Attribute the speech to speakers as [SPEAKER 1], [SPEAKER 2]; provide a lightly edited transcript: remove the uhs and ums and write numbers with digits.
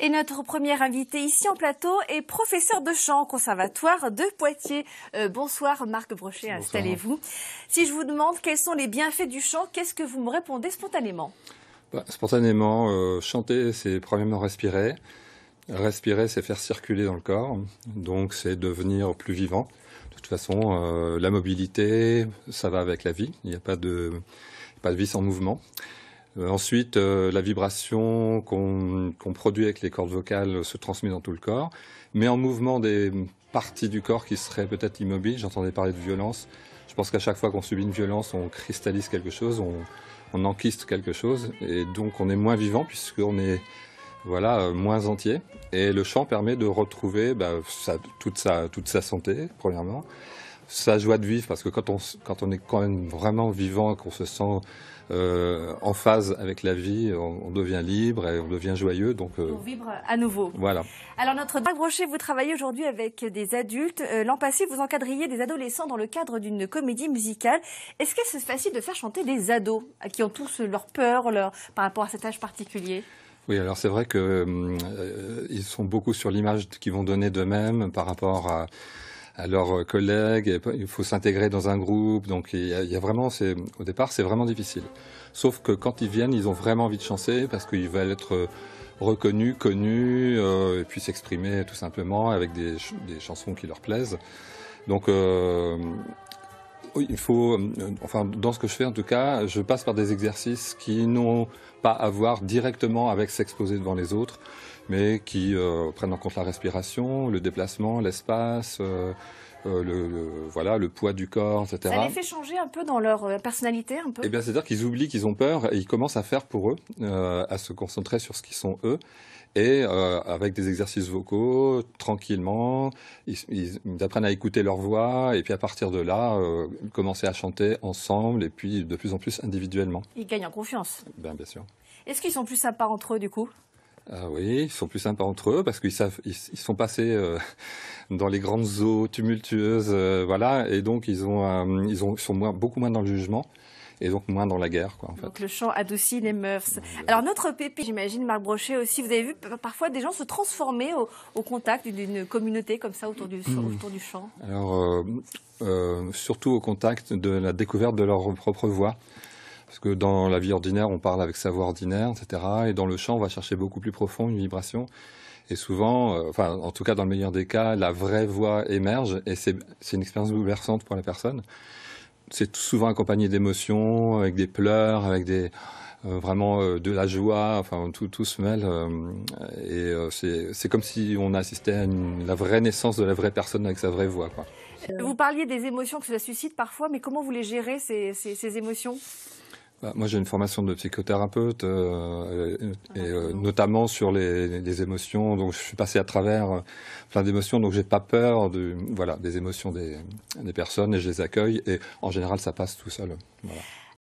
[SPEAKER 1] Et notre première invitée ici en plateau est professeur de chant au Conservatoire de Poitiers. Bonsoir Marc Brochet, installez-vous. Si je vous demande quels sont les bienfaits du chant, qu'est-ce que vous me répondez spontanément?
[SPEAKER 2] Spontanément, chanter, c'est premièrement respirer. Respirer, c'est faire circuler dans le corps, donc c'est devenir plus vivant. De toute façon, la mobilité, ça va avec la vie. Il n'y a pas de vie sans mouvement. Ensuite, la vibration qu'on produit avec les cordes vocales se transmet dans tout le corps, mais en mouvement des parties du corps qui seraient peut-être immobiles. J'entendais parler de violence. Je pense qu'à chaque fois qu'on subit une violence, on cristallise quelque chose, on enquiste quelque chose, et donc on est moins vivant puisqu'on est moins entier. Et le chant permet de retrouver toute sa santé, premièrement, sa joie de vivre, parce que quand on est quand même vraiment vivant, qu'on se sent en phase avec la vie, on devient libre et on devient joyeux. Donc,
[SPEAKER 1] on vibre à nouveau.
[SPEAKER 2] Voilà.
[SPEAKER 1] Alors notre Marc Brochet, vous travaillez aujourd'hui avec des adultes. L'an passé, vous encadriez des adolescents dans le cadre d'une comédie musicale. Est-ce que c'est facile de faire chanter des ados qui ont tous leur peur par rapport à cet âge particulier?
[SPEAKER 2] Oui, alors c'est vrai que ils sont beaucoup sur l'image qu'ils vont donner d'eux-mêmes par rapport à leurs collègues. Il faut s'intégrer dans un groupe, donc il y a vraiment, au départ, c'est vraiment difficile. Sauf que quand ils viennent, ils ont vraiment envie de chanter parce qu'ils veulent être reconnus, connus, et puis s'exprimer tout simplement avec des chansons qui leur plaisent. Donc il faut, dans ce que je fais en tout cas, je passe par des exercices qui n'ont pas à voir directement avec s'exposer devant les autres, mais qui prennent en compte la respiration, le déplacement, l'espace, le poids du corps, etc.
[SPEAKER 1] Ça les fait changer un peu dans leur personnalité, un peu?
[SPEAKER 2] Eh bien, c'est-à-dire qu'ils oublient qu'ils ont peur et ils commencent à faire pour eux, à se concentrer sur ce qu'ils sont eux. Et avec des exercices vocaux, tranquillement, ils apprennent à écouter leur voix et puis à partir de là, commencer à chanter ensemble et puis de plus en plus individuellement.
[SPEAKER 1] Ils gagnent en confiance.
[SPEAKER 2] Bien sûr.
[SPEAKER 1] Est-ce qu'ils sont plus sympas entre eux du coup?
[SPEAKER 2] Oui, ils sont plus sympas entre eux parce qu'ils sont passés dans les grandes eaux tumultueuses, et donc ils sont beaucoup moins dans le jugement. Et donc moins dans la guerre, quoi, en fait.
[SPEAKER 1] Donc le chant adoucit les mœurs. Alors notre pépite, j'imagine, Marc Brochet aussi, vous avez vu parfois des gens se transformer au contact d'une communauté comme ça autour du chant?
[SPEAKER 2] Alors surtout au contact de la découverte de leur propre voix. Parce que dans la vie ordinaire, on parle avec sa voix ordinaire, etc. Et dans le chant, on va chercher beaucoup plus profond, une vibration. Et souvent, en tout cas dans le meilleur des cas, la vraie voix émerge et c'est une expérience bouleversante pour la personne. C'est souvent accompagné d'émotions, avec des pleurs, avec de la joie, tout se mêle. C'est comme si on assistait à la vraie naissance de la vraie personne avec sa vraie voix, quoi.
[SPEAKER 1] Vous parliez des émotions que cela suscite parfois, mais comment vous les gérez, ces émotions?
[SPEAKER 2] Moi, j'ai une formation de psychothérapeute, notamment sur les émotions. Donc, je suis passé à travers plein d'émotions. Donc, j'ai pas peur des émotions des personnes et je les accueille. Et en général, ça passe tout seul. Voilà.